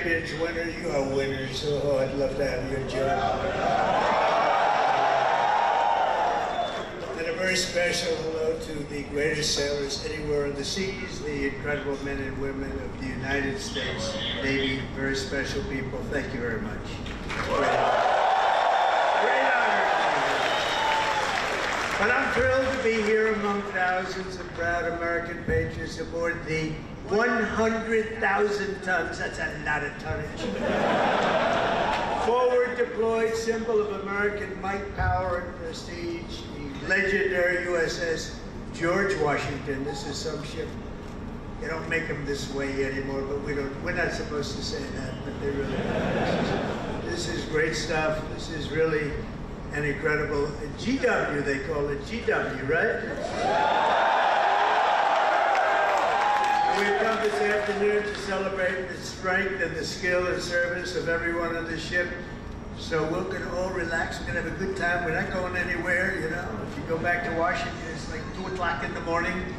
champions, winners. You are winners. Oh, I'd love to have you a job. And a very special hello to the greatest sailors anywhere on the seas, the incredible men and women of the United States Navy. Very special people. Thank you very much. Great honor. But I'm thrilled to be here among thousands of proud American patriots aboard the 100,000 tons, that's a lot of tonnage, forward deployed symbol of American might, power, and prestige, the legendary USS George Washington. This is some ship. They don't make them this way anymore, but we're not supposed to say that, but they really are. This is great stuff. This is really an incredible GW, they call it GW, right? We've come this afternoon to celebrate the strength and the skill and service of everyone on the ship. So we can all relax. We're going to have a good time. We're not going anywhere, you know. If you go back to Washington, it's like 2 o'clock in the morning.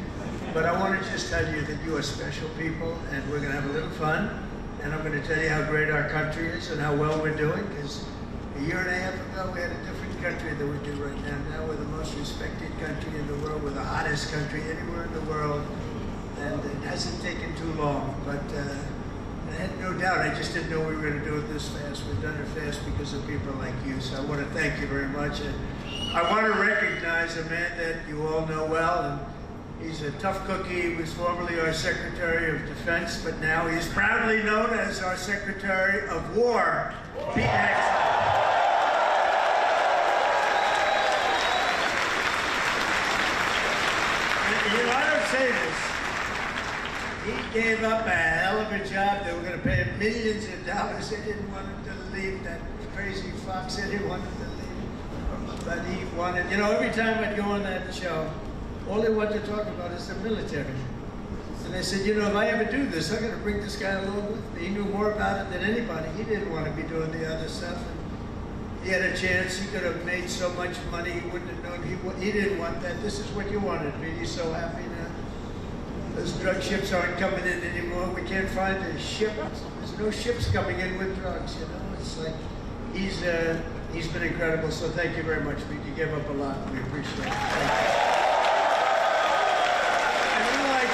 But I want to just tell you that you are special people, and we're going to have a little fun. And I'm going to tell you how great our country is and how well we're doing, because a year and a half ago, we had a different country than we do right now. Now we're the most respected country in the world. We're the hottest country anywhere in the world. And it hasn't taken too long, but I had no doubt. I just didn't know we were going to do it this fast. We've done it fast because of people like you, so I want to thank you very much. And I want to recognize a man that you all know well, and he's a tough cookie. He was formerly our Secretary of Defense, but now he's proudly known as our Secretary of War, Pete Hegseth. You know, I don't say this. He gave up a hell of a job. They were going to pay him millions of dollars. They didn't want him to leave. That crazy fox said he wanted to leave. But he wanted, you know, every time I'd go on that show, all they wanted to talk about is the military. And they said, you know, if I ever do this, I'm going to bring this guy along with me. He knew more about it than anybody. He didn't want to be doing the other stuff. And he had a chance. He could have made so much money. He wouldn't have known. He didn't want that. This is what you wanted. He's so happy now. Those drug ships aren't coming in anymore. We can't find a ship. There's no ships coming in with drugs, you know. It's like, he's been incredible, so thank you very much. You gave up a lot. We appreciate it. Thank you. And unlike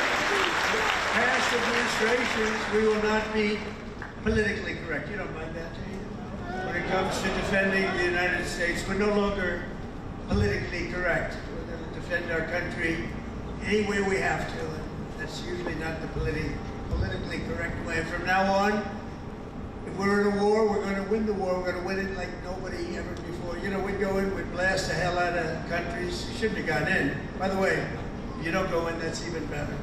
past administrations, we will not be politically correct. You don't mind that, do you? When it comes to defending the United States, we're no longer politically correct. We're going to defend our country any way we have to. That's usually not the politically correct way. From now on, if we're in a war, we're going to win the war. We're going to win it like nobody ever before. You know, we'd go in, we'd blast the hell out of countries. You shouldn't have gone in. By the way, if you don't go in, that's even better.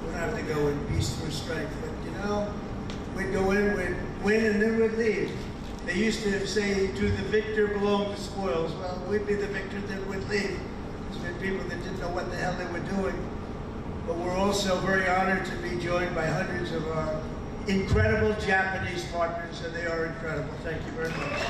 We don't have to go in peace through strength. But, you know, we'd go in, we'd win, and then we'd leave. They used to say, to the victor belong the spoils. Well, we'd be the victor, then we'd leave. There's been people that didn't know what the hell they were doing. But we're also very honored to be joined by hundreds of our incredible Japanese partners, and they are incredible. Thank you very much.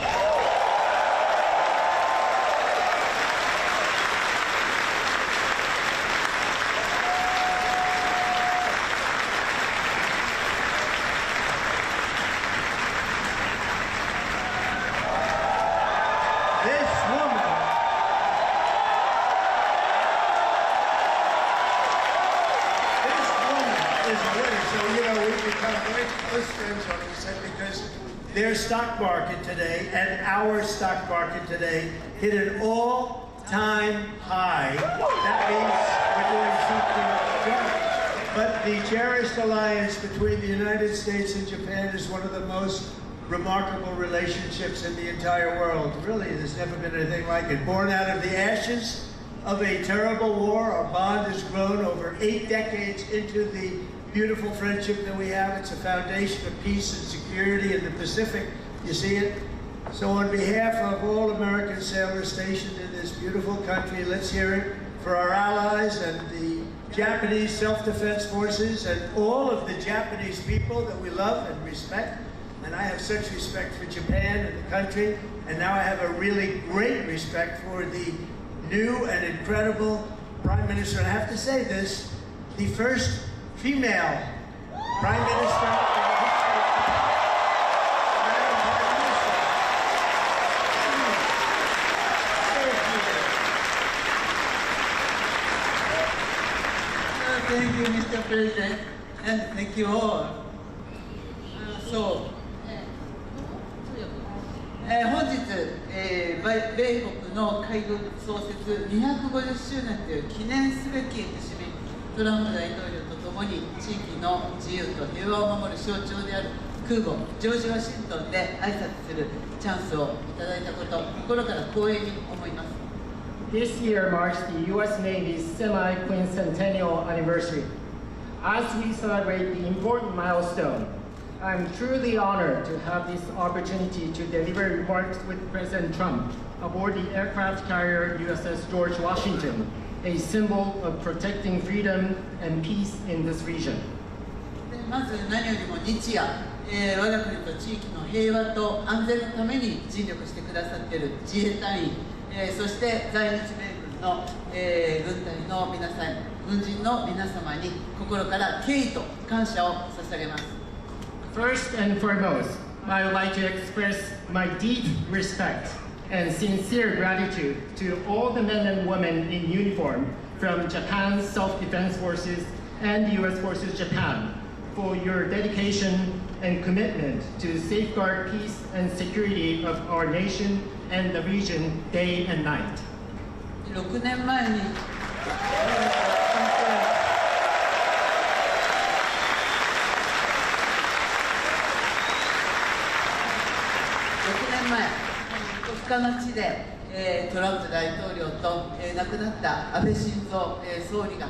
Their stock market today and our stock market today hit an all-time high. That means we're doing something right. But the cherished alliance between the United States and Japan is one of the most remarkable relationships in the entire world. Really, there's never been anything like it. Born out of the ashes of a terrible war, our bond has grown over 8 decades into the beautiful friendship that we have. It's a foundation of peace and security in the Pacific. You see it? So on behalf of all American sailors stationed in this beautiful country, let's hear it for our allies and the Japanese self-defense forces and all of the Japanese people that we love and respect. And I have such respect for Japan and the country. And now I have a really great respect for the new and incredible Prime Minister. And I have to say this, the first female Prime Minister. President, and thank you all.本日、米国の海軍創設250周年という記念すべき節目、トランプ大統領とともに地域の自由と平和を守る象徴である空母ジョージ・ワシントンで挨拶するチャンスをいただいたこと、心から光栄に思います。This year marks the U.S. Navy's semi-quincentennial anniversary. As we celebrate the important milestone, I'm truly honored to have this opportunity to deliver remarks with President Trump aboard the aircraft carrier USS George Washington, a symbol of protecting freedom and peace in this region. まず何よりも日夜、我が国と地域の平和と安全のために尽力してくださっている自衛隊員、そして在日米軍の、軍隊の皆さん、軍人の皆様に心から敬意と感謝を捧げます。First and foremost, I would like to express my deep respect and sincere gratitude to all the men and women in uniform from Japan's Self-Defense Forces and the U.S. Forces Japan for your dedication and commitment to safeguard peace and security of our nation and the region day and night. 6年前に2日の地で、トランプ大統領と、亡くなった安倍晋三、総理が、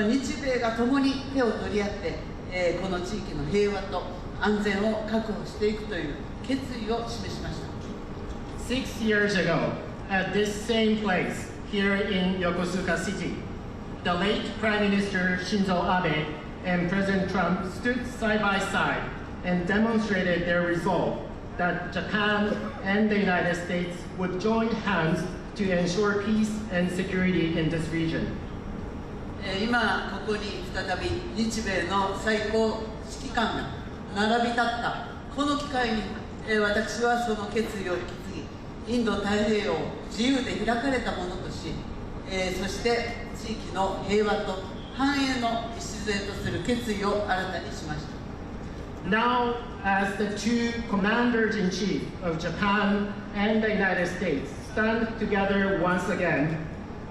日米が共に手を取り合って、この地域の平和と安全を確保していくという決意を示しました。6 years ago, at this same place here in Yokosuka City, the late Prime Minister Shinzo Abe and President Trump stood side by side and demonstrated their resolve that Japan and the United States would join hands to ensure peace and security in this region. 今ここに再び日米の最高指揮官が並び立ったこの機会に、私はその決意を引き継ぎ、インド太平洋を自由で開かれたものとし、そして地域の平和と繁栄の礎とする決意を新たにしました。Now, as the two commanders-in-chief of Japan and the United States stand together once again,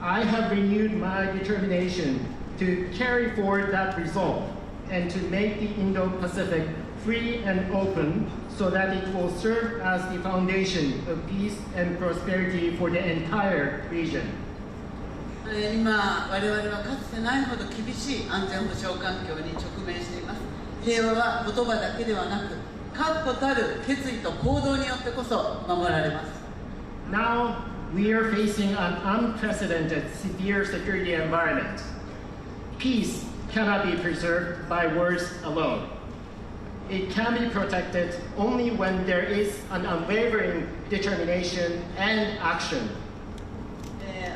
I have renewed my determination to carry forward that resolve and to make the Indo-Pacific free and open so that it will serve as the foundation of peace and prosperity for the entire region. 今、我々はかつてないほど厳しい安全保障環境に直面しています。平和は言葉だけではなく、確固たる決意と行動によってこそ守られます。Now, we are facing an unprecedented severe security environment. Peace cannot be preserved by words alone. It can be protected only when there is an unwavering determination and action.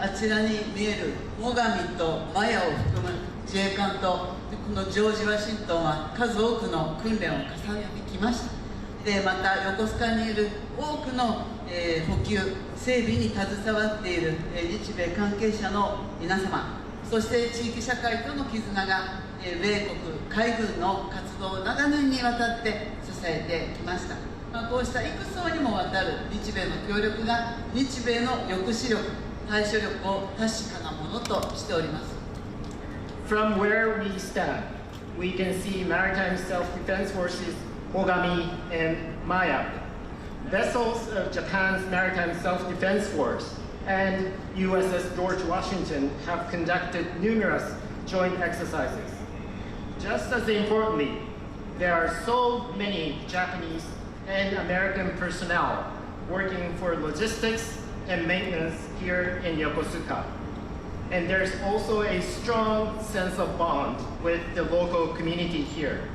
あちらに見える最上とマヤを含む自衛官とこのジョージ・ワシントンは数多くの訓練を重ねてきました。でまた横須賀にいる多くの、補給整備に携わっている、日米関係者の皆様、そして地域社会との絆が、米国海軍の活動を長年にわたって支えてきました。こうした幾層にもわたる日米の協力が日米の抑止力、対処力を確かなものとしております。From where we stand, we can see maritime self-defense forces Mogami and Maya, vessels of Japan's maritime self-defense force, and USS George Washington have conducted numerous joint exercises. Just as importantly, there are so many Japanese and American personnel working for logistics and maintenance here in Yokosuka. And there's also a strong sense of bond with the local community here.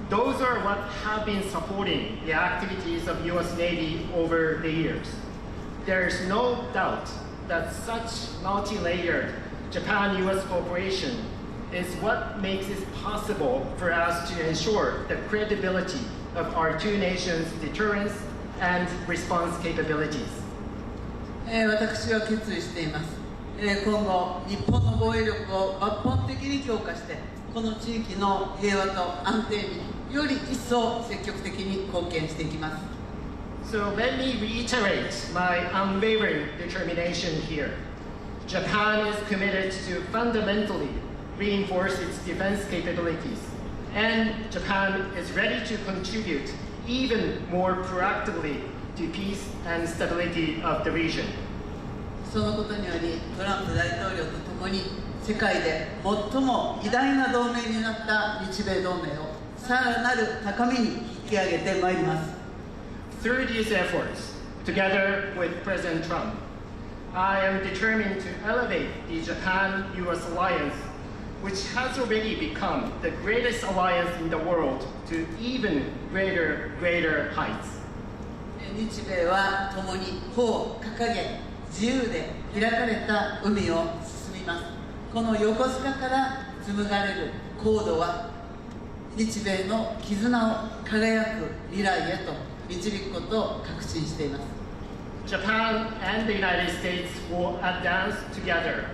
Those are what have been supporting the activities of U.S. Navy over the years. There is no doubt that such multi-layered Japan-U.S. cooperation is what makes it possible for us to ensure the credibility of our two nations' deterrence and response capabilities. 私は決意しています。今後、日本の防衛力を抜本的に強化して、この地域の平和と安定により一層積極的に貢献していきます。 So let me reiterate my unwavering determination here. Japan is committed to fundamentally reinforce its defense capabilities, and Japan is ready to contribute even more proactively to peace and stability of the region. そのことによりトランプ大統領とともに世界で最も偉大な同盟になった日米同盟をさらなる高みに引き上げてまいります。 Through these efforts, together with President Trump, I am determined to elevate the Japan-US alliance, which has already become the greatest alliance in the world, to even greater heights. 日米は共に帆を掲げ自由で開かれた海を進みます。この横須賀から紡がれる航路は日米の絆を輝く未来へと導くことを確信しています。 Japan and the United States will advance together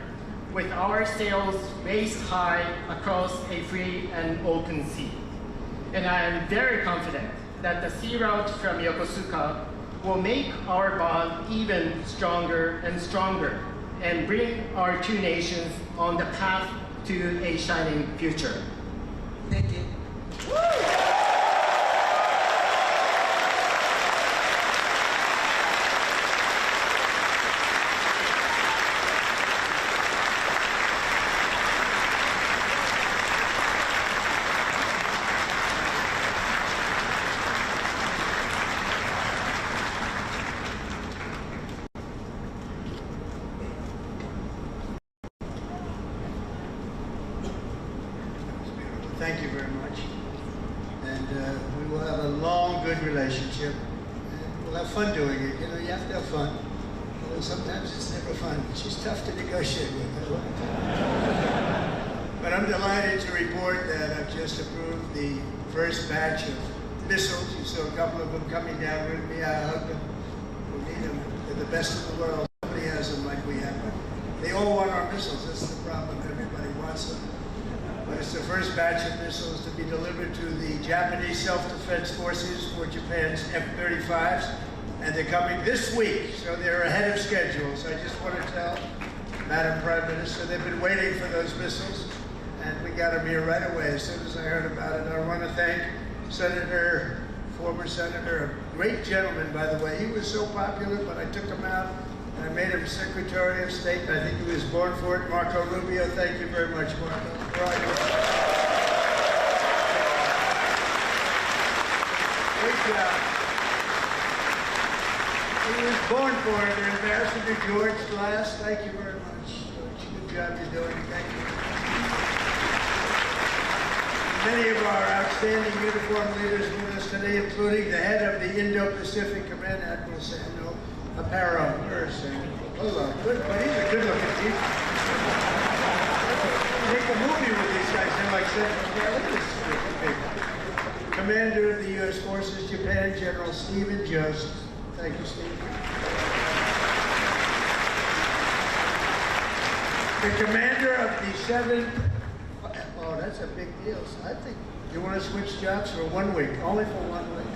with our sails raised high across a free and open sea. And I am very confident that the sea route from Yokosuka will make our bond even stronger and stronger and bring our two nations on the path to a shining future. Thank you. Thank you very much. And we will have a long, good relationship. And we'll have fun doing it. You know, you have to have fun. Although sometimes it's never fun. She's tough to negotiate with. But I'm delighted to report that I've just approved the first batch of missiles. You saw a couple of them coming down with me. I hope them. We need them. They're the best in the world. Nobody has them like we have them. They all want our missiles. That's the problem. Everybody wants them. But it's the first batch of missiles to be delivered to the Japanese self-defense forces for Japan's F-35s. And they're coming this week, so they're ahead of schedule. So I just want to tell Madam Prime Minister, they've been waiting for those missiles, and we got them here right away as soon as I heard about it. I want to thank former Senator, a great gentleman, by the way. He was so popular, but I took him out, and I made him Secretary of State. I think he was born for it. Marco Rubio, thank you very much, Marco. Great job. He was born for it. Ambassador George Glass, thank you very much. Good job you're doing. Thank you. Many of our outstanding uniform leaders with us today, including the head of the Indo-Pacific Command, Admiral Samuel Aparo. Where is Samuel? Hello. Good, but he's a good-looking chief. Make a movie with these guys. They're like Central. Look at this people. Commander of the U.S. Forces, Japan, General Stephen Jost. Thank you, Steve. The commander of the 7th. Oh, that's a big deal. So I think you want to switch jobs for 1 week, only for 1 week.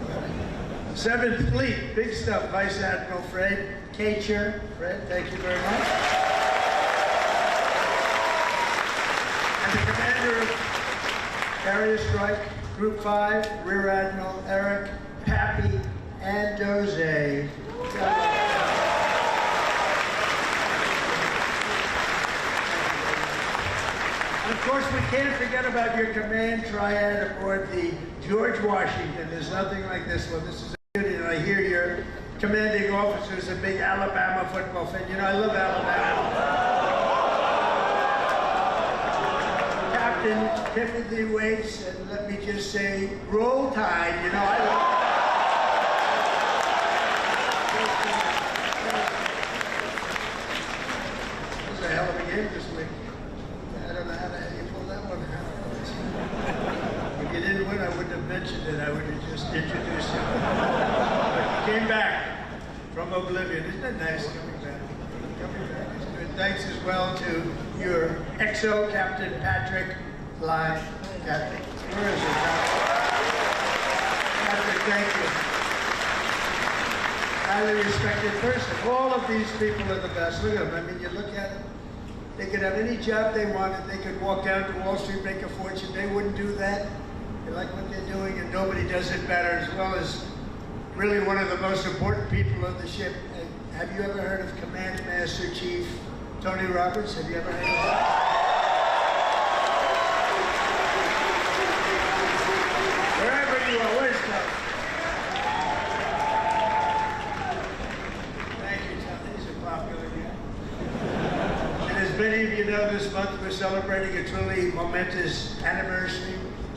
7th Fleet, big stuff. Vice Admiral Fred Kacher. Fred, thank you very much. And the commander of Carrier Strike, Group 5, Rear Admiral Eric Pappy Andoze. And of course, we can't forget about your command triad aboard the George Washington. There's nothing like this one. This is a good, and I hear your commanding officer is a big Alabama football fan. You know, I love Alabama. Captain Timothy Waits, and let me just say, roll tide. You know, I love it was a hell of a game this week. I don't know how you pull that one out. If you didn't win, I wouldn't have mentioned it. I would have just introduced you. But you came back from oblivion. Isn't that nice coming back? Coming back is good. Thanks as well to your XO Captain Patrick Bly. Kathy. Where is it, Kathy, thank you. Highly respected person. All of these people are the best. Look at them. I mean, you look at them. They could have any job they wanted. They could walk down to Wall Street, make a fortune. They wouldn't do that. They like what they're doing, and nobody does it better, as well as really one of the most important people on the ship. Have you ever heard of Command Master Chief Tony Roberts? Have you ever heard of him? Wherever you are, where's Tony? Thank you, Tony. He's a popular guy. And as many of you know, this month we're celebrating a truly momentous anniversary.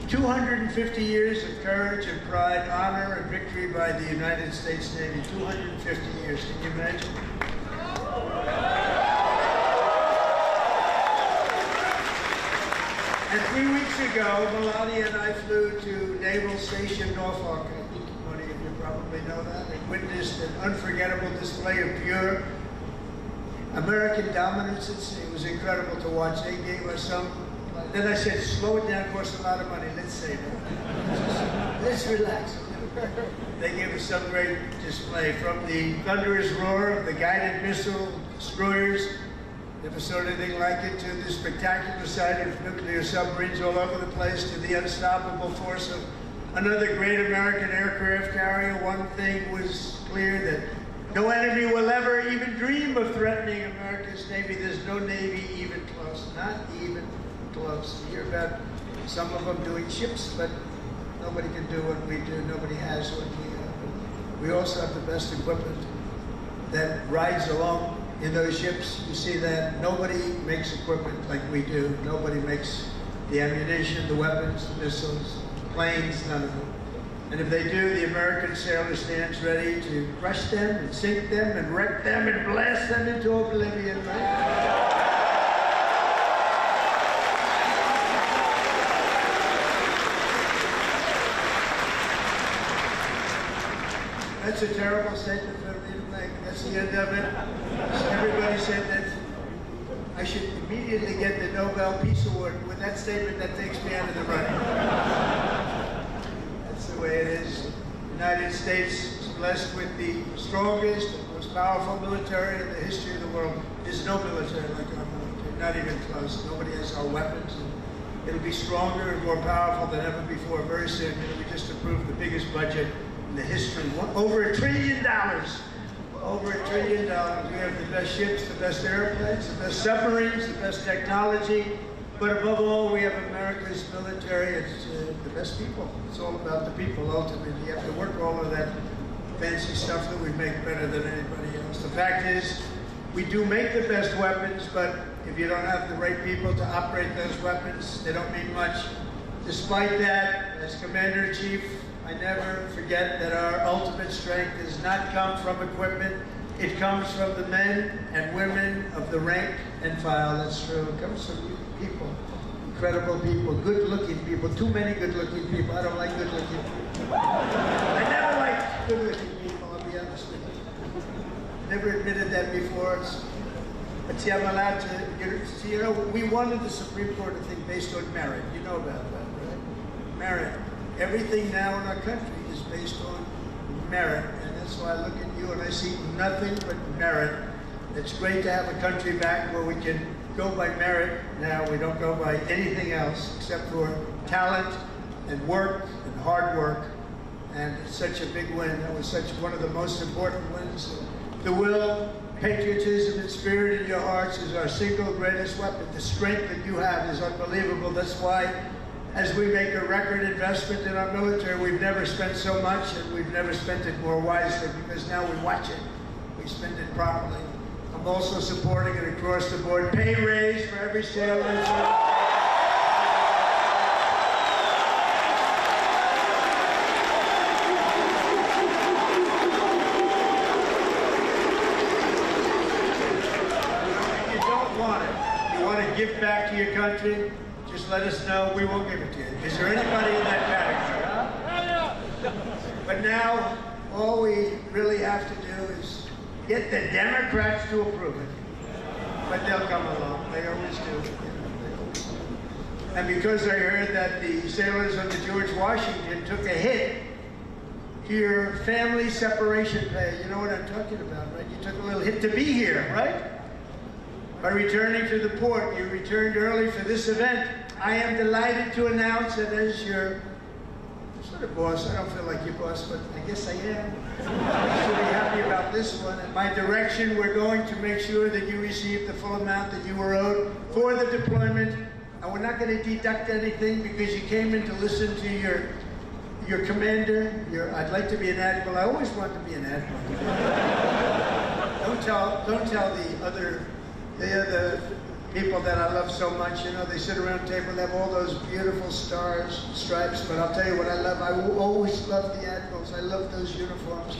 250 years of courage and pride, honor and victory by the United States Navy. 250 years, can you imagine? And 3 weeks ago, Melania and I flew to Naval Station Norfolk. I think many of you probably know that. And witnessed an unforgettable display of pure American dominance at sea. It was incredible to watch. They gave us some. Then I said, slow it down, costs a lot of money. Let's save it. Let's relax. They gave us some great display, from the thunderous roar of the guided missile destroyers, never saw anything like it, to the spectacular sight of nuclear submarines all over the place, to the unstoppable force of another great American aircraft carrier. One thing was clear, that no enemy will ever even dream of threatening America's Navy. There's no Navy even close, not even close. You hear about some of them doing ships, but nobody can do what we do. Nobody has what we have. We also have the best equipment that rides along in those ships. You see that nobody makes equipment like we do. Nobody makes the ammunition, the weapons, the missiles, planes, none of them. And if they do, the American sailor stands ready to crush them and sink them and wreck them and blast them into oblivion, right? That's a terrible statement for me to make. That's the end of it. Everybody said that I should immediately get the Nobel Peace Award. With that statement, that takes me out of the running. That's the way it is. The United States is blessed with the strongest, most powerful military in the history of the world. There's no military like our military, not even close. Nobody has our weapons. It'll be stronger and more powerful than ever before very soon. We just approved the biggest budget in the history, over $1 trillion. Over $1 trillion. We have the best ships, the best airplanes, the best submarines, the best technology. But above all, we have America's military. It's the best people. It's all about the people, ultimately. You have to work all of that fancy stuff that we make better than anybody else. The fact is, we do make the best weapons, but if you don't have the right people to operate those weapons, they don't mean much. Despite that, as Commander-in-Chief, I never forget that our ultimate strength does not come from equipment. It comes from the men and women of the rank and file. That's true. It comes from you people, incredible people, good-looking people. Too many good-looking people. I don't like good-looking people. I never liked good-looking people, I'll be honest with you. Never admitted that before. But see, I'm allowed to, see, you know, we wanted the Supreme Court to think based on merit. You know about that, right? Merit. Everything now in our country is based on merit, and that's why I look at you and I see nothing but merit. It's great to have a country back where we can go by merit now. We don't go by anything else except for talent and work and hard work, and it's such a big win. That was such one of the most important wins. The will, patriotism, and spirit in your hearts is our single greatest weapon. The strength that you have is unbelievable. That's why, as we make a record investment in our military, we've never spent so much, and we've never spent it more wisely, because now we watch it. We spend it properly. I'm also supporting an across-the-board pay raise for every sailor. If you don't want it, you want to give back to your country, just let us know. We will give it to you. Is there anybody in that category? But now, all we really have to do is get the Democrats to approve it. But they'll come along. They always do. And because I heard that the sailors on the George Washington took a hit, your family separation pay, you know what I'm talking about, right? You took a little hit to be here, right? By returning to the port, you returned early for this event. I am delighted to announce that as your sort of boss, I don't feel like your boss, but I guess I am. I should be happy about this one. At my direction, we're going to make sure that you receive the full amount that you were owed for the deployment. And we're not going to deduct anything because you came in to listen to your commander. I'd like to be an admiral. I always wanted to be an admiral. Don't tell the other people that I love so much. You know, they sit around the table and have all those beautiful stars, stripes. But I'll tell you what I love. I will always love the admirals. I love those uniforms.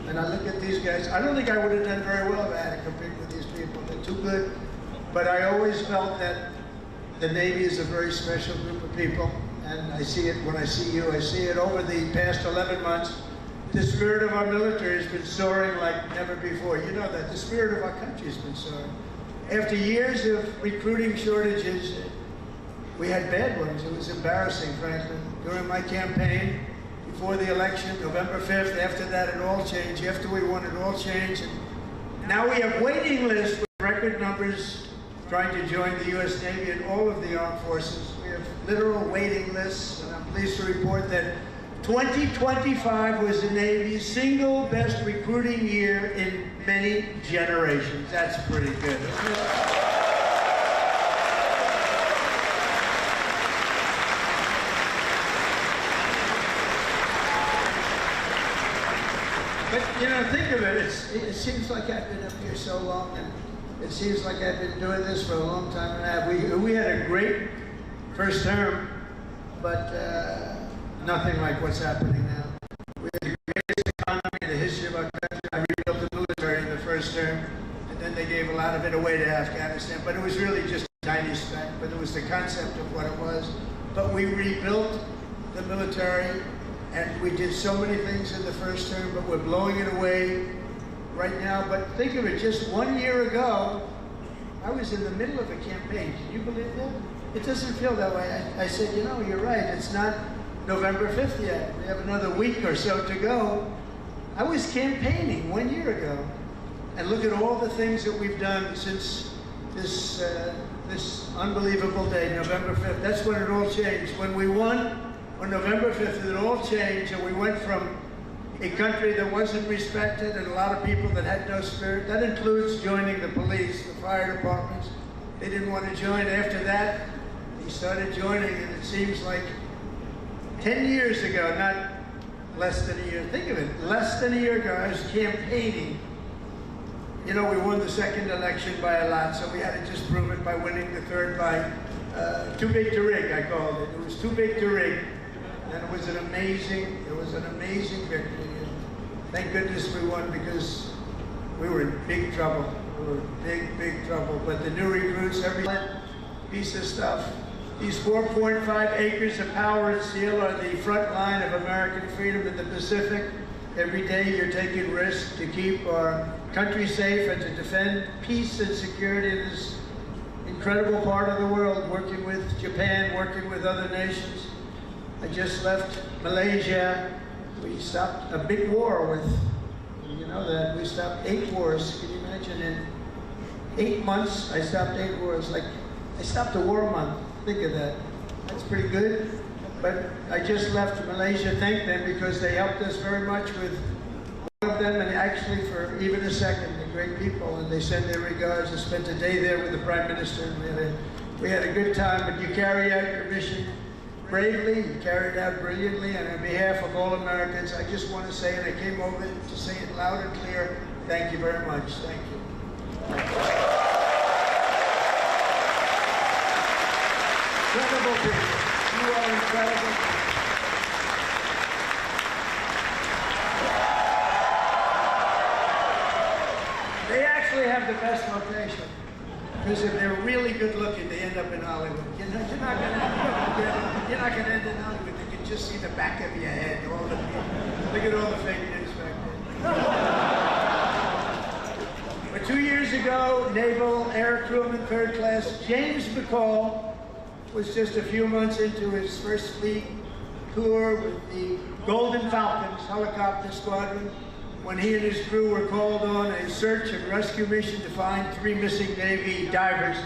And I look at these guys. I don't think I would have done very well if I had to compete with these people. They're too good. But I always felt that the Navy is a very special group of people, and I see it when I see you. I see it over the past 11 months. The spirit of our military has been soaring like never before. You know that. The spirit of our country has been soaring. After years of recruiting shortages, we had bad ones. It was embarrassing, frankly. During my campaign, before the election, November 5th, after that it all changed. After we won, it all changed. And now we have waiting lists with record numbers trying to join the U.S. Navy and all of the armed forces. We have literal waiting lists, and I'm pleased to report that 2025 was the Navy's single best recruiting year in many generations. That's pretty good. But, you know, think of it. It seems like I've been up here so long, and it seems like I've been doing this for a long time and a half. We had a great first term, but nothing like what's happening now. We had the greatest economy in the history of our country. I rebuilt the military in the first term, and then they gave a lot of it away to Afghanistan. But it was really just a tiny speck, but it was the concept of what it was. But we rebuilt the military, and we did so many things in the first term, but we're blowing it away right now. But think of it, just 1 year ago, I was in the middle of a campaign. Can you believe that? It doesn't feel that way. I said, you know, you're right. It's not November 5th yet. We have another week or so to go. I was campaigning 1 year ago. And look at all the things that we've done since this unbelievable day, November 5th. That's when it all changed. When we won on November 5th, it all changed, and we went from a country that wasn't respected and a lot of people that had no spirit. That includes joining the police, the fire departments. They didn't want to join. After that, they started joining, and it seems like 10 years ago, not less than a year. Think of it, less than a year ago, I was campaigning. You know, we won the second election by a lot, so we had to just prove it by winning the third by too big to rig, I called it. It was too big to rig. And it was an amazing victory. And thank goodness we won, because we were in big trouble. We were in big trouble. But the new recruits, every piece of stuff. These 4.5 acres of power and steel are the front line of American freedom in the Pacific. Every day you're taking risks to keep our country safe and to defend peace and security in this incredible part of the world, working with Japan, working with other nations. I just left Malaysia. We stopped a big war with, you know that, we stopped 8 wars. Can you imagine? In 8 months, I stopped 8 wars. Like, I stopped a war month. Think of that. That's pretty good. But I just left Malaysia. Thank them, because they helped us very much with one of them, and actually for even a second, they're great people, and they send their regards. I spent a day there with the Prime Minister, and we had a good time. But you carry out your mission bravely, you carried it out brilliantly, and on behalf of all Americans, I just want to say, and I came over to say it loud and clear, thank you very much. Thank you. Incredible people. You are incredible. They actually have the best location. Because if they're really good looking, they end up in Hollywood. You're not going to end in Hollywood. They can just see the back of your head. Look at all the fake news back there. But 2 years ago, Naval Air Crewman 3rd Class James McCall was just a few months into his first fleet tour with the Golden Falcons helicopter squadron when he and his crew were called on a search and rescue mission to find 3 missing Navy divers.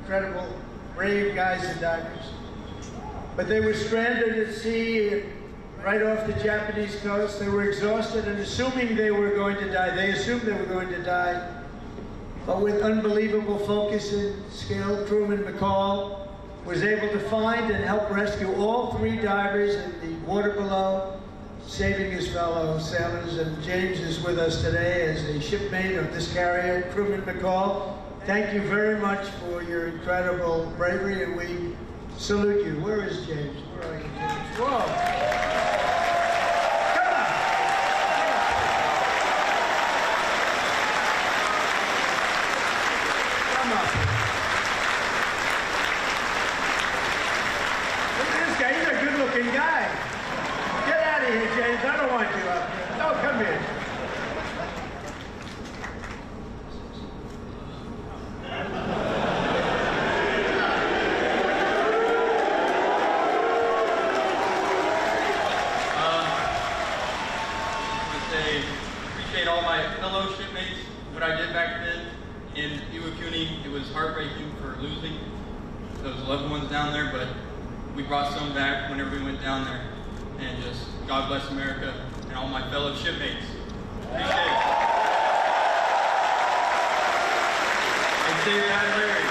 Incredible, brave guys and divers. But they were stranded at sea right off the Japanese coast. They were exhausted and assuming they were going to die. They assumed they were going to die. But with unbelievable focus and skill, crewman McCall was able to find and help rescue all 3 divers in the water below, saving his fellow sailors. And James is with us today as a shipmate of this carrier, crewman McCall. Thank you very much for your incredible bravery, and we salute you. Where is James? Where are you, James? Whoa! Guy. Get out of here, James. I don't want you up here. No, come here. Appreciate all my fellow shipmates, what I did back then in Iwakuni. It was heartbreaking for losing those loved ones down there, but we brought some back whenever we went down there. And just God bless America and all my fellow shipmates. Appreciate it. And say that, Larry.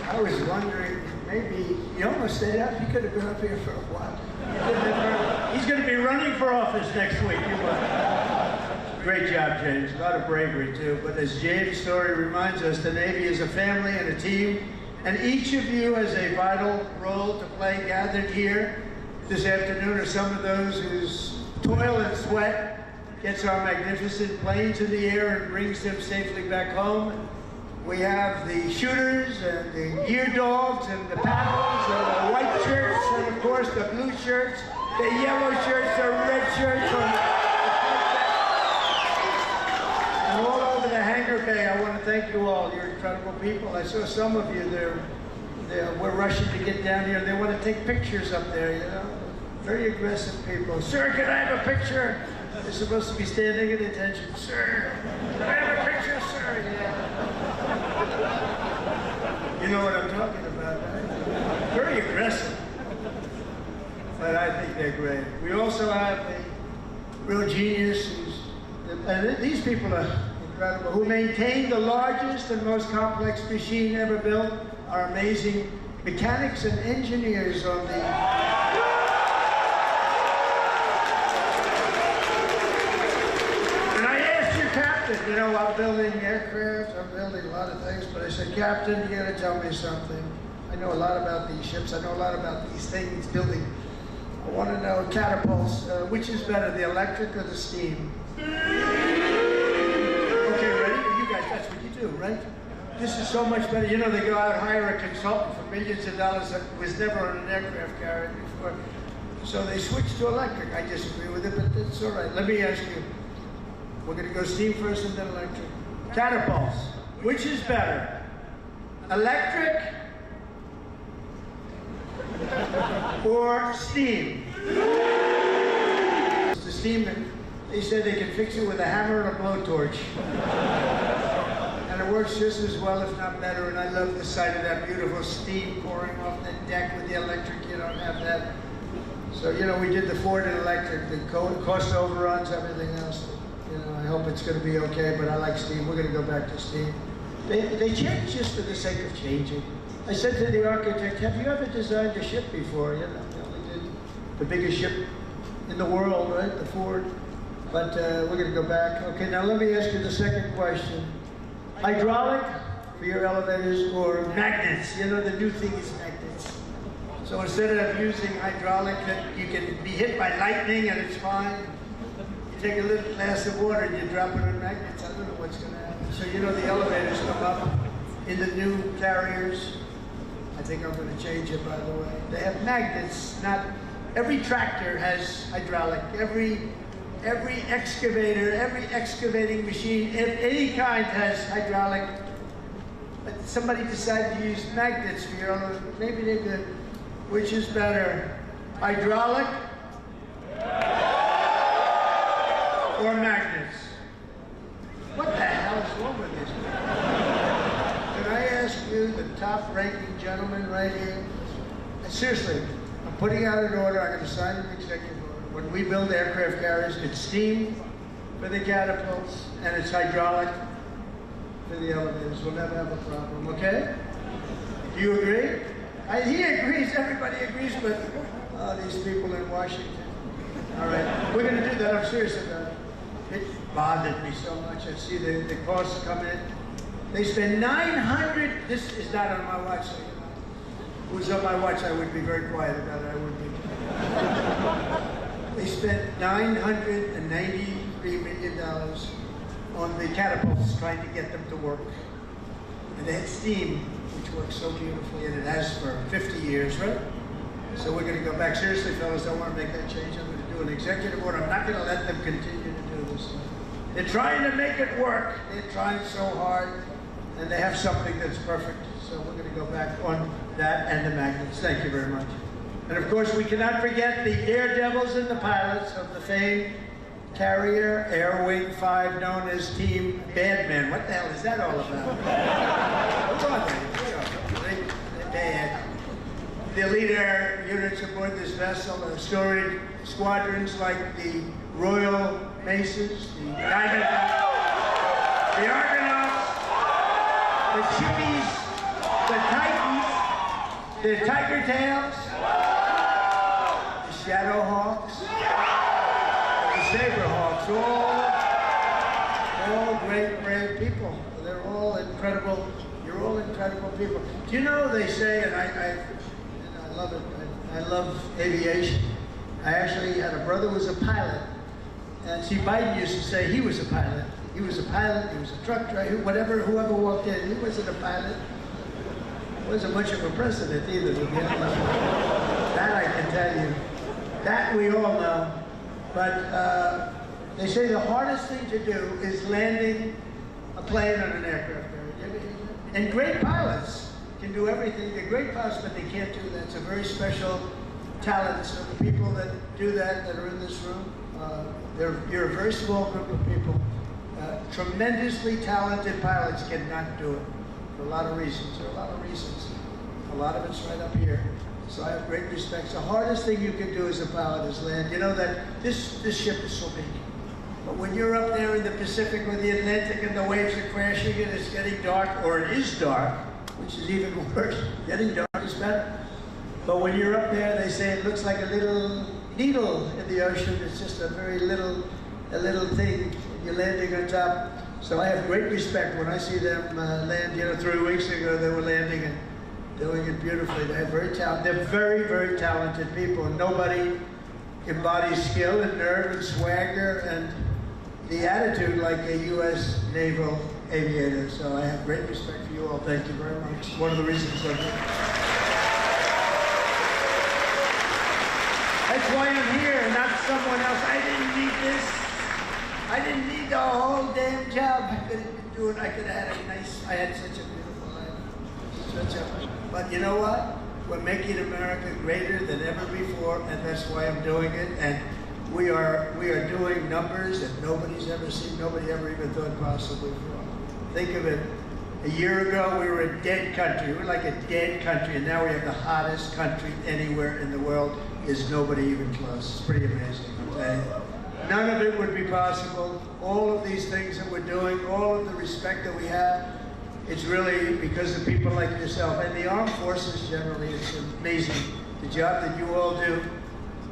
I was wondering, maybe you almost stayed up. You could have been up here for a while. He's going to be running for office next week. You will. Great job, James. A lot of bravery, too. But as James' story reminds us, the Navy is a family and a team, and each of you has a vital role to play. Gathered here this afternoon are some of those whose toil and sweat gets our magnificent planes in the air and brings them safely back home. We have the shooters and the gear dogs and the paddles and the white shirts and, of course, the blue shirts, the yellow shirts, the red shirts. And all over the hangar bay, I want to thank you all. You're incredible people. I saw some of you there. We're rushing to get down here. They want to take pictures up there, you know. Very aggressive people. Sir, can I have a picture? They're supposed to be standing at attention. Sir, can I have a picture, sir? Yeah. You know what I'm talking about, right? Very aggressive. But I think they're great. We also have a real genius and these people are incredible, who maintain the largest and most complex machine ever built, are amazing mechanics and engineers on the... And I asked your captain, you know, I'm building aircraft, I'm building a lot of things, but I said, Captain, you gotta tell me something. I know a lot about these ships, I know a lot about these things, building. I want to know, catapults, which is better, the electric or the steam? Okay, ready? You guys, that's what you do, right? This is so much better. You know, they go out and hire a consultant for millions of dollars that was never on an aircraft carrier before. So they switched to electric. I disagree with it, but that's all right. Let me ask you. We're going to go steam first and then electric. Catapults. Which is better? Electric or steam? The steam, they said they can fix it with a hammer and a blowtorch. And it works just as well, if not better, and I love the sight of that beautiful steam pouring off the deck with the electric. You don't have that. So, you know, we did the Ford and electric, the cost overruns, everything else. You know, I hope it's going to be okay, but I like steam. We're going to go back to steam. They change just for the sake of changing. I said to the architect, have you ever designed a ship before? You know, we did the biggest ship in the world, right? The Ford. But we're going to go back. Okay, now let me ask you the second question. Hydraulic for your elevators or magnets? You know, the new thing is magnets. So instead of using hydraulic, you can be hit by lightning and it's fine. You take a little glass of water and you drop it on magnets. I don't know what's going to happen. So you know the elevators come up in the new carriers. I think I'm going to change it, by the way. They have magnets. Not every tractor has hydraulic. Every every excavator, every excavating machine, of any kind has hydraulic. But somebody decided to use magnets for your own, maybe they could. Which is better, hydraulic or magnets? What the hell is wrong with this? Can I ask you, the top-ranking gentleman right here? Seriously, I'm putting out an order. I'm going to sign an executive order. When we build aircraft carriers, it's steam for the catapults and it's hydraulic for the elevators. We'll never have a problem, okay? Do you agree? He agrees, everybody agrees, but these people in Washington. All right, we're going to do that. I'm serious about it. It bothered me so much. I see the costs come in. They spend $900. This is not on my watch. So, if it was on my watch, I would be very quiet about it. I would be. They spent $993 million on the catapults trying to get them to work. And they had steam, which works so beautifully, and it has for 50 years, right? So we're going to go back. Seriously, fellas, I want to make that change. I'm going to do an executive order. I'm not going to let them continue to do this. They're trying to make it work. They're trying so hard, and they have something that's perfect. So we're going to go back on that and the magnets. Thank you very much. And of course, we cannot forget the daredevils and the pilots of the famed Carrier Air Wing 5, known as Team Badman. What the hell is that all about? What's on there? They're bad. The elite air units aboard this vessel are storied squadrons like the Royal Maces, the Diamond, the Argonauts, the Chippies, the Titans, the Tiger Tails, the Shadowhawks, the Saberhawks, all great, brave people. They're all incredible. You're all incredible people. Do you know they say, and I love it. I love aviation. I actually had a brother who was a pilot. And see, Biden used to say he was a pilot. He was a pilot, he was a truck driver, whoever walked in, he wasn't a pilot. He wasn't much of a president either, to be honest. That I can tell you. That we all know. But they say the hardest thing to do is landing a plane on an aircraft carrier. And great pilots can do everything. They're great pilots, but they can't do that. It's a very special talent. So the people that do that are in this room, you're a very small group of people. Tremendously talented pilots cannot do it for a lot of reasons. There are a lot of reasons. A lot of it's right up here. So I have great respect. The hardest thing you can do as a pilot is land. You know that this ship is so big. But when you're up there in the Pacific or the Atlantic and the waves are crashing and it's getting dark, or it is dark, which is even worse, getting dark is better. But when you're up there, they say it looks like a little needle in the ocean. It's just a very little thing. You're landing on top. So I have great respect when I see them land. You know, 3 weeks ago they were landing and doing it beautifully. They're very, very talented people. And nobody embodies skill and nerve and swagger and the attitude like a U.S. Naval aviator. So I have great respect for you all. Thank you very much. One of the reasons I do. That's why I'm here, not someone else. I didn't need this. I didn't need the whole damn job. I could have been doing, I could have had I had such a beautiful life. But you know what? We're making America greater than ever before, and that's why I'm doing it. And we are doing numbers that nobody's ever seen, nobody ever even thought possible before. Think of it. A year ago, we were a dead country. We were like a dead country, and now we have the hottest country anywhere in the world. Is nobody even close. It's pretty amazing, okay? None of it would be possible. All of these things that we're doing, all of the respect that we have, it's really because of people like yourself. And the armed forces generally, it's amazing. The job that you all do,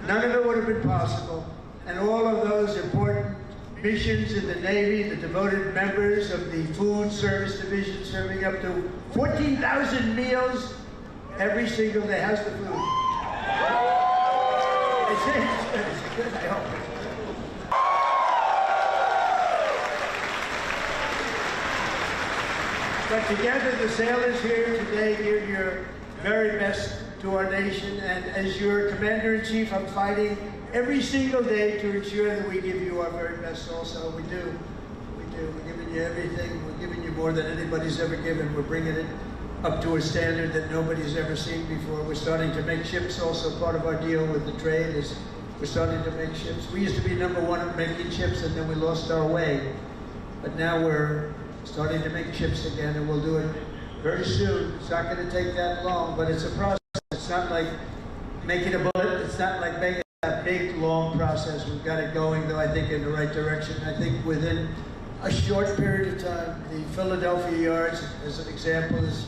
none of it would have been possible. And all of those important missions in the Navy, the devoted members of the Food Service Division serving up to 14,000 meals every single day. How's the food? It's good, I hope. But together, the sailors here today give your very best to our nation. And as your Commander-in-Chief, I'm fighting every single day to ensure that we give you our very best also. We do. We're giving you everything. We're giving you more than anybody's ever given. We're bringing it up to a standard that nobody's ever seen before. We're starting to make ships also. Part of our deal with the trade is we're starting to make ships. We used to be number one at making ships, and then we lost our way. But now we're starting to make ships again, and we'll do it very soon. It's not going to take that long, but it's a process. It's not like making a bullet. It's not like making a big, long process. We've got it going, though, I think, in the right direction. I think within a short period of time, the Philadelphia yards, as an example, is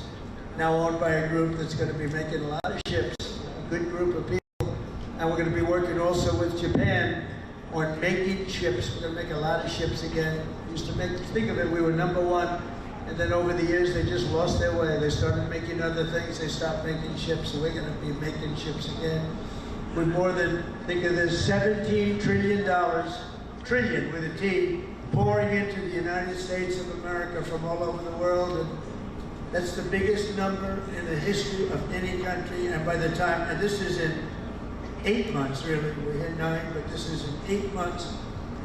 now owned by a group that's going to be making a lot of ships, a good group of people. And we're going to be working also with Japan on making ships. We're going to make a lot of ships again. Used to think of it, we were number one, and then over the years they just lost their way. They started making other things, they stopped making ships, so we're going to be making ships again. With more than, think of this, $17 trillion, trillion with a T, pouring into the United States of America from all over the world. And that's the biggest number in the history of any country. And by the time, and this is in 8 months, really, we're here 9, but this is in 8 months,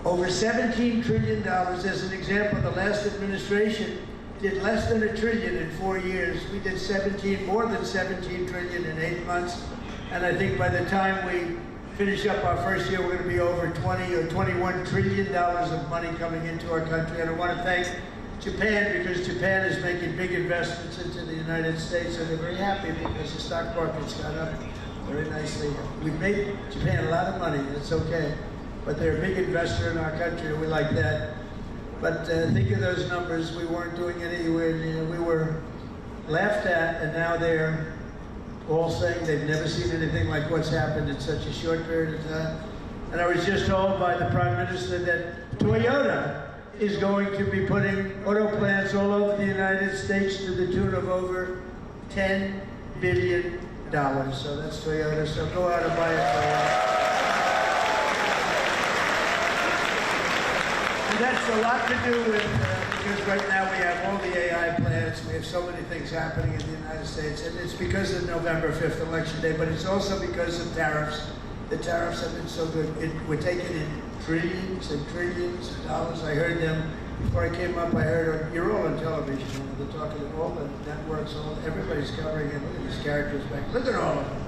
over $17 trillion. As an example, the last administration did less than $1 trillion in 4 years. We did more than 17 trillion in 8 months. And I think by the time we finish up our first year, we're going to be over 20 or $21 trillion of money coming into our country. And I want to thank Japan, because Japan is making big investments into the United States, and they're very happy because the stock market's got up very nicely. We've made Japan a lot of money, it's okay, but they're a big investor in our country, and we like that. But think of those numbers. We weren't doing anywhere near. We were laughed at, and now they're all saying they've never seen anything like what's happened in such a short period of time. And I was just told by the Prime Minister that Toyota is going to be putting auto plants all over the United States to the tune of over $10 billion. So that's Toyota, so go out and buy a Toyota. And that's a lot to do with, because right now we have all the AI plants, we have so many things happening in the United States, and it's because of November 5th, Election Day, but it's also because of tariffs. The tariffs have been so good. We're taking in trillions and trillions of dollars. I heard them, before I came up, I heard, you're all on television, they're talking to all the networks, everybody's covering it. Look at these characters back, look at all of them.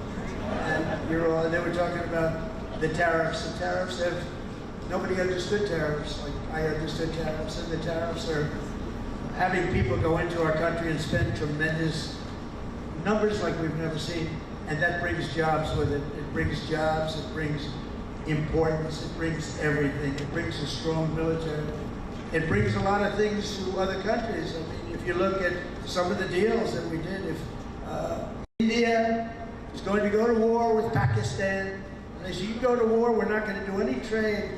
And they were talking about the tariffs. The tariffs have, nobody understood tariffs like I understood tariffs, and the tariffs are having people go into our country and spend tremendous numbers like we've never seen, and that brings jobs with it. It brings jobs, it brings importance, it brings everything. It brings a strong military. It brings a lot of things to other countries. I mean, if you look at some of the deals that we did, if India is going to go to war with Pakistan, and they say, you go to war, we're not going to do any trade.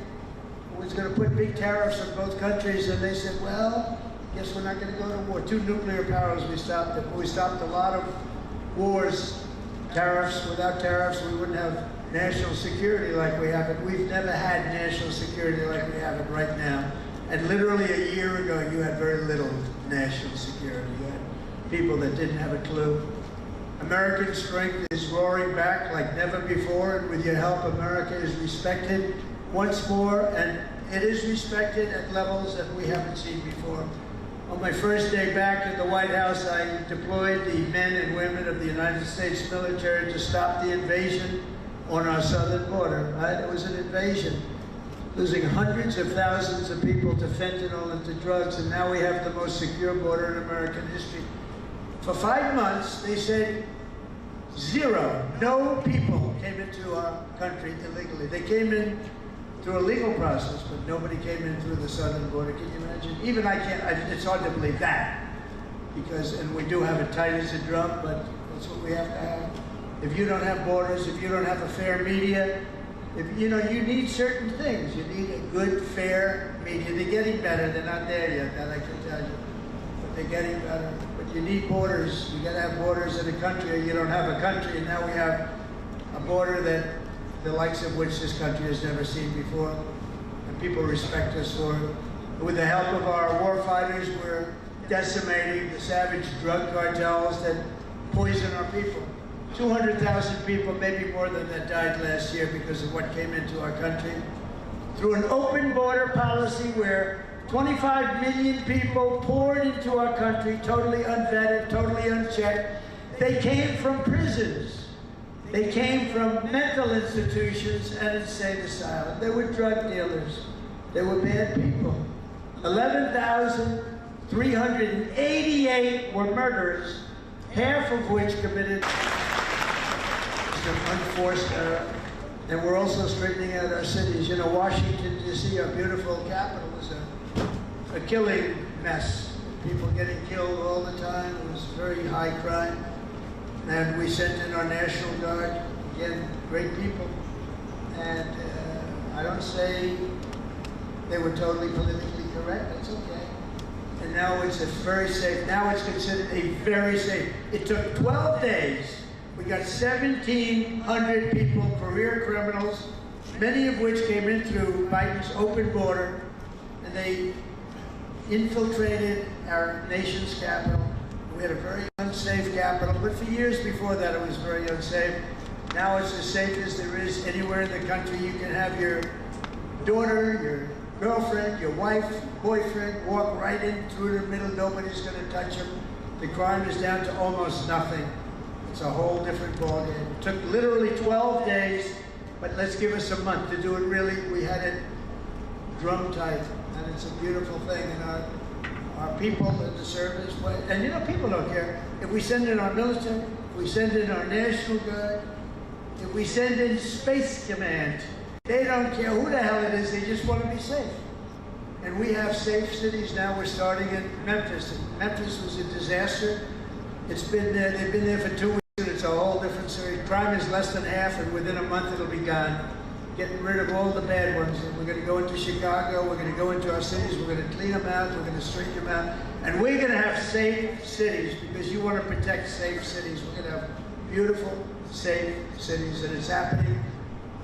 We're going to put big tariffs on both countries. And they said, well, guess we're not going to go to war. 2 nuclear powers, we stopped it. We stopped a lot of wars. Tariffs, without tariffs, we wouldn't have national security like we have it. We've never had national security like we have it right now. And literally a year ago, you had very little national security. You had people that didn't have a clue. American strength is roaring back like never before, and with your help, America is respected once more, and it is respected at levels that we haven't seen before. On my first day back at the White House, I deployed the men and women of the United States military to stop the invasion on our southern border. Right? It was an invasion, losing hundreds of thousands of people to fentanyl and to drugs, and now we have the most secure border in American history. For 5 months, they said zero, no people came into our country illegally. They came in through a legal process, but nobody came in through the southern border. Can you imagine? Even it's hard to believe that, because, and we do have it tight as a drum, but that's what we have to have. If you don't have borders, if you don't have a fair media, you need certain things. You need a good, fair media. They're getting better. They're not there yet, that I can tell you. But they're getting better. But you need borders. You got to have borders in a country, or you don't have a country. And now we have a border that the likes of which this country has never seen before. And people respect us for it. With the help of our war fighters, we're decimating the savage drug cartels that poison our people. 200,000 people, maybe more than that, died last year because of what came into our country. Through an open border policy where 25 million people poured into our country, totally unvetted, totally unchecked. They came from prisons. They came from mental institutions and insane asylums. They were drug dealers. They were bad people. 11,388 were murderers, half of which committed unforced error. And we're also straightening out our cities. You know, Washington, D.C., our beautiful capital, was a killing mess. People getting killed all the time. It was very high crime. And we sent in our National Guard, again, great people. And I don't say they were totally politically correct, that's okay. And now it's a very safe, now it's considered a very safe. It took 12 days. We got 1,700 people, career criminals, many of which came in through Biden's open border, and they infiltrated our nation's capital. We had a very unsafe capital, but for years before that it was very unsafe. Now it's as safe as there is anywhere in the country. You can have your daughter, your girlfriend, your wife, boyfriend walk right in through the middle. Nobody's going to touch them. The crime is down to almost nothing. It's a whole different ballgame. It took literally 12 days, but let's give us a month to do it really. We had it drum tight, and it's a beautiful thing. And our people in the service, and you know, people don't care. If we send in our military, if we send in our National Guard, if we send in Space Command, they don't care who the hell it is, they just want to be safe. And we have safe cities now. We're starting in Memphis. Memphis was a disaster. It's been there, they've been there for 2 weeks, and it's a whole different story. Crime is less than half, and within a month it'll be gone. Getting rid of all the bad ones. And we're going to go into Chicago, we're going to go into our cities, we're going to clean them out, we're going to straighten them out. And we're going to have safe cities, because you want to protect safe cities. We're going to have beautiful, safe cities, and it's happening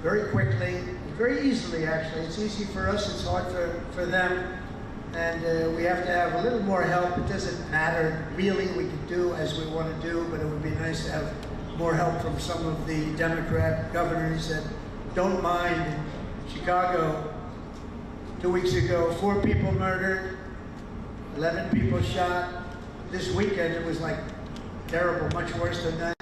very quickly, very easily actually. It's easy for us, it's hard for them. And we have to have a little more help. It doesn't matter really, we can do as we want to do, but it would be nice to have more help from some of the Democrat governors that don't mind. In Chicago, 2 weeks ago, 4 people murdered, 11 people shot. This weekend it was like terrible, much worse than that.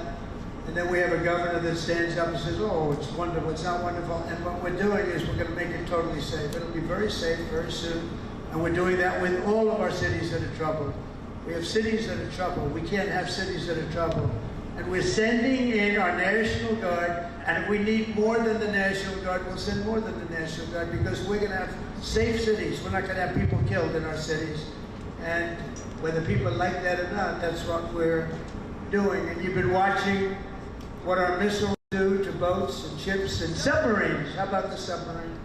And then we have a governor that stands up and says, oh, it's wonderful, it's not wonderful. And what we're doing is we're going to make it totally safe. It'll be very safe very soon. And we're doing that with all of our cities that are troubled. We have cities that are troubled. We can't have cities that are troubled. And we're sending in our National Guard, and if we need more than the National Guard, we'll send more than the National Guard, because we're going to have safe cities. We're not going to have people killed in our cities. And whether people like that or not, that's what we're doing. And you've been watching what our missiles do to boats and ships and submarines. How about the submarine?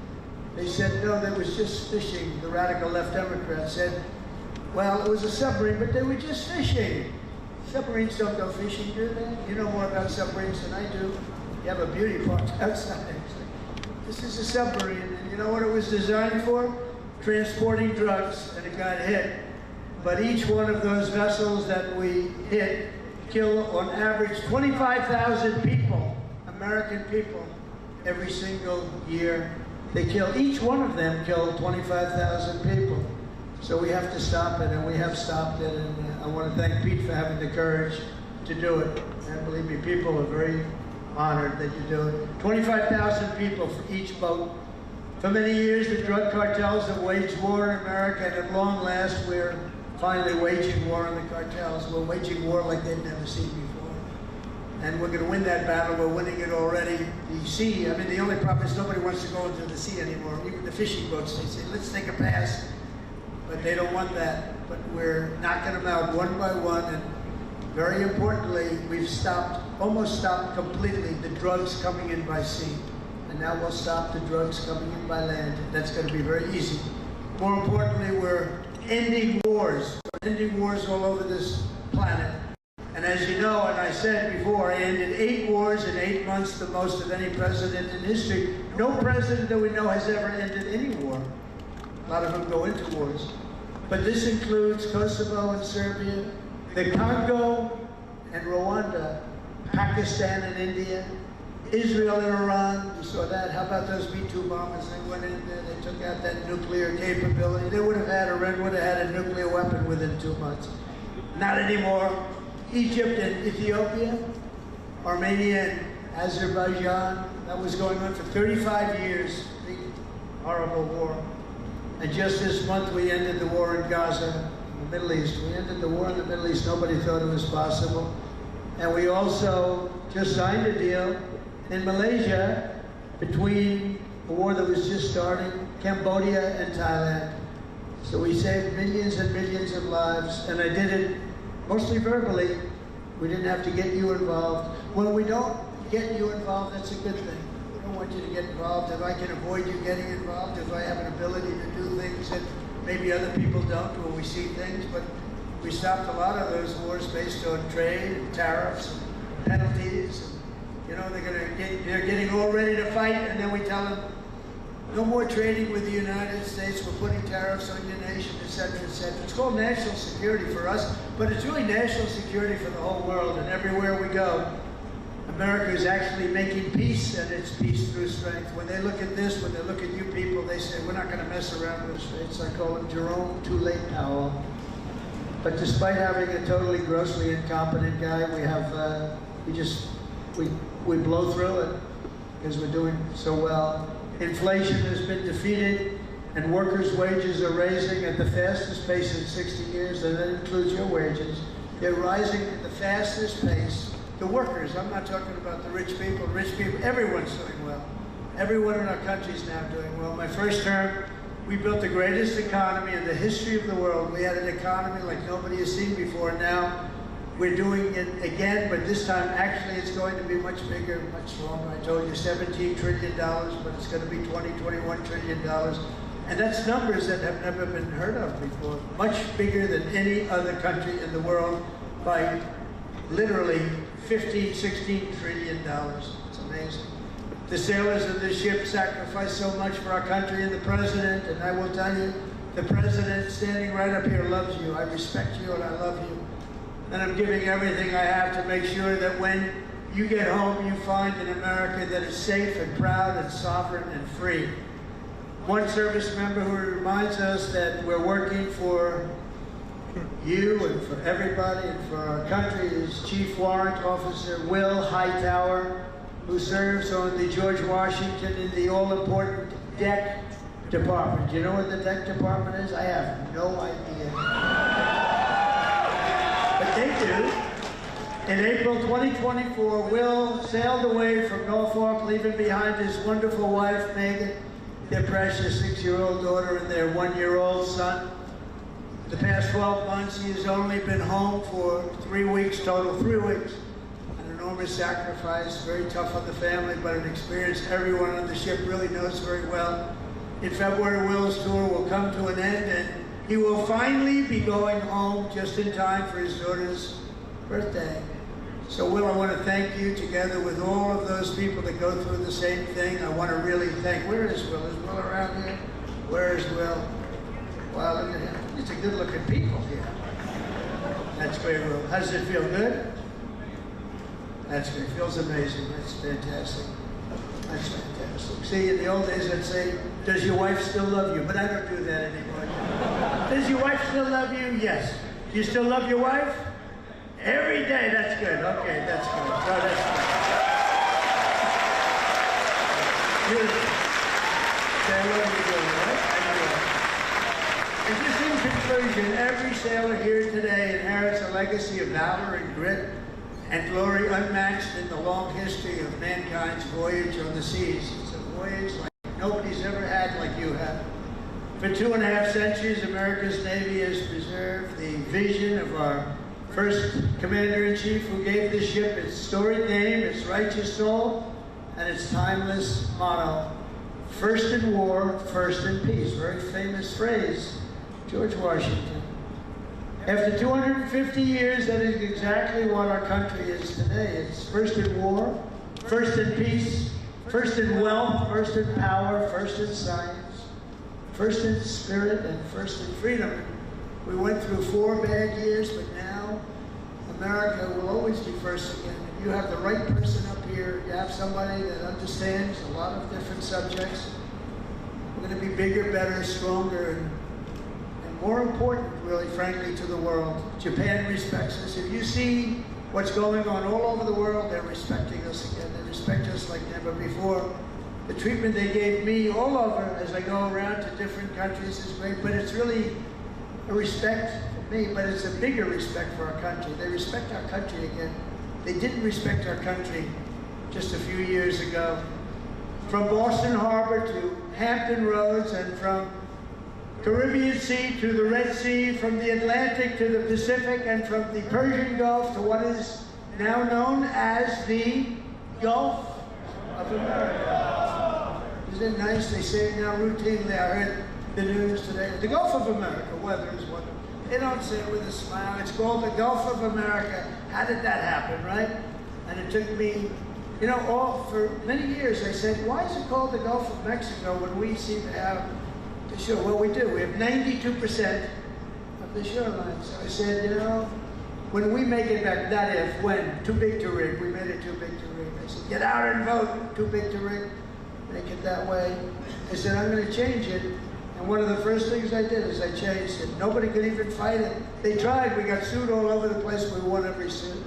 They said, no, that was just fishing. The radical left Democrats said, well, it was a submarine, but they were just fishing. Submarines don't go fishing, do they? You know more about submarines than I do. You have a beauty park outside. This is a submarine, and you know what it was designed for? Transporting drugs, and it got hit. But each one of those vessels that we hit kill on average 25,000 people, American people, every single year. They kill, each one of them killed 25,000 people. So we have to stop it, and we have stopped it, and I want to thank Pete for having the courage to do it. And believe me, people are very honored that you do it. 25,000 people for each boat. For many years, the drug cartels have waged war in America, and at long last, we're finally waging war on the cartels. We're waging war like they've never seen before. And we're going to win that battle. We're winning it already. The sea, I mean, the only problem is nobody wants to go into the sea anymore. Even the fishing boats, they say, let's take a pass. But they don't want that. But we're knocking them out one by one. And very importantly, we've stopped, almost stopped completely, the drugs coming in by sea. And now we'll stop the drugs coming in by land. That's going to be very easy. More importantly, we're ending wars. We're ending wars all over this planet. And as you know, and I said before, I ended 8 wars in 8 months, the most of any president in history. No president that we know has ever ended any war. A lot of them go into wars. But this includes Kosovo and Serbia, the Congo and Rwanda. Pakistan and India, Israel and Iran, you saw that. How about those B-2 bombers? They went in there, they took out that nuclear capability. They would have had, Iran would have had a nuclear weapon within 2 months. Not anymore. Egypt and Ethiopia, Armenia and Azerbaijan, that was going on for 35 years, big, horrible war. And just this month we ended the war in Gaza, in the Middle East. We ended the war in the Middle East. Nobody thought it was possible. And we also just signed a deal in Malaysia between a war that was just starting, Cambodia and Thailand. So we saved millions and millions of lives, and I did it mostly verbally. We didn't have to get you involved. When we don't get you involved, that's a good thing. We don't want you to get involved. If I can avoid you getting involved, if I have an ability to do things that maybe other people don't, when we see things, but we stopped a lot of those wars based on trade and tariffs and penalties. You know, they're getting all ready to fight, and then we tell them, no more trading with the United States, we're putting tariffs on your nation, et cetera, et cetera. It's called national security for us, but it's really national security for the whole world, and everywhere we go, America is actually making peace, and it's peace through strength. When they look at this, when they look at you people, they say, we're not going to mess around with the States. I call him Jerome Too Late Powell. But despite having a totally grossly incompetent guy, we have, we blow through it because we're doing so well. Inflation has been defeated, and workers' wages are rising at the fastest pace in 60 years, and that includes your wages. They're rising at the fastest pace. The workers, I'm not talking about the rich people. Rich people, everyone's doing well. Everyone in our country is now doing well. My first term, we built the greatest economy in the history of the world. We had an economy like nobody has seen before. Now we're doing it again, but this time actually it's going to be much bigger, much stronger. I told you $17 trillion, but it's going to be $21 trillion. And that's numbers that have never been heard of before. Much bigger than any other country in the world by literally $16 trillion. It's amazing. The sailors of the ship sacrificed so much for our country, and the president, and I will tell you, the president standing right up here loves you. I respect you and I love you. And I'm giving everything I have to make sure that when you get home, you find an America that is safe and proud and sovereign and free. One service member who reminds us that we're working for you and for everybody and for our country is Chief Warrant Officer Will Hightower, who serves on the George Washington in the all-important deck department. Do you know what the deck department is? I have no idea. But they do. In April 2024, Will sailed away from Norfolk, leaving behind his wonderful wife, Megan, their precious 6-year-old daughter, and their 1-year-old son. The past 12 months, he has only been home for 3 weeks total, 3 weeks. An enormous sacrifice, very tough on the family, but an experience everyone on the ship really knows very well. In February, Will's tour will come to an end, and he will finally be going home just in time for his daughter's birthday. So Will, I want to thank you together with all of those people that go through the same thing. I want to really thank, where is Will? Is Will around here? Where is Will? Wow, look at him. It's a good looking people here. That's great, Will. How does it feel? Good? That's good. It feels amazing. That's fantastic. That's fantastic. See, in the old days I'd say, does your wife still love you? But I don't do that anymore. Does your wife still love you? Yes. Do you still love your wife? Every day. That's good. Okay, that's good. No, that's good. Beautiful. Say I love you, Bill, right? And just in conclusion, every sailor here today inherits a legacy of valor and grit and glory unmatched in the long history of mankind's voyage on the seas. It's a voyage like nobody's ever had like you have. For 2.5 centuries, America's Navy has preserved the vision of our first Commander-in-Chief, who gave this ship its storied name, its righteous soul, and its timeless motto. First in war, first in peace. Very famous phrase, George Washington. After 250 years, that is exactly what our country is today. It's first in war, first in peace, first in wealth, first in power, first in science, first in spirit, and first in freedom. We went through 4 bad years, but now America will always be first again. you have the right person up here. You have somebody that understands a lot of different subjects. We're going to be bigger, better, stronger, and more important, really, frankly, to the world. Japan respects us. If you see what's going on all over the world, they're respecting us again. They respect us like never before. The treatment they gave me all over as I go around to different countries is great, but it's really a respect for me, but it's a bigger respect for our country. They respect our country again. They didn't respect our country just a few years ago. From Boston Harbor to Hampton Roads, and from Caribbean Sea to the Red Sea, from the Atlantic to the Pacific, and from the Persian Gulf to what is now known as the Gulf of America. Isn't it nice? They say it now routinely. I heard the news today. The Gulf of America, weather is wonderful. They don't say it with a smile. It's called the Gulf of America. How did that happen, right? And it took me, you know, for many years I said, why is it called the Gulf of Mexico when we seem to have the shore? Well, we do. We have 92% of the shoreline. So I said, you know, when we make it back, that if, when, too big to rig, we made it too big to rig. I said, get out and vote, too big to rig, make it that way. I said, I'm going to change it. And one of the first things I did is I changed it. Nobody could even fight it. They tried. We got sued all over the place. We won every suit.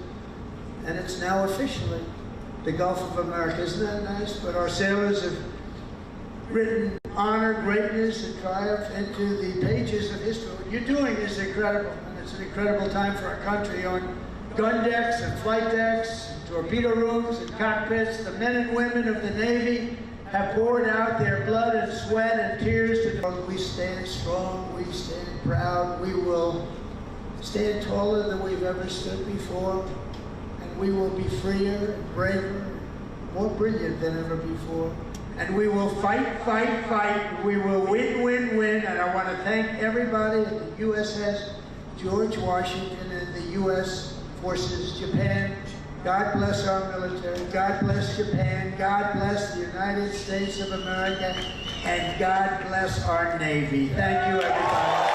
And it's now officially the Gulf of America. Isn't that nice? But our sailors have written honor, greatness, and triumph into the pages of history. What you're doing is incredible. And it's an incredible time for our country. On gun decks and flight decks, torpedo rooms and cockpits, the men and women of the Navy have poured out their blood and sweat and tears to the world. We stand strong, we stand proud, we will stand taller than we've ever stood before, and we will be freer and braver, more brilliant than ever before. And we will fight, fight, fight. We will win, win, win. And I want to thank everybody at the USS George Washington and the U.S. Forces, Japan. God bless our military. God bless Japan. God bless the United States of America. And God bless our Navy. Thank you, everybody.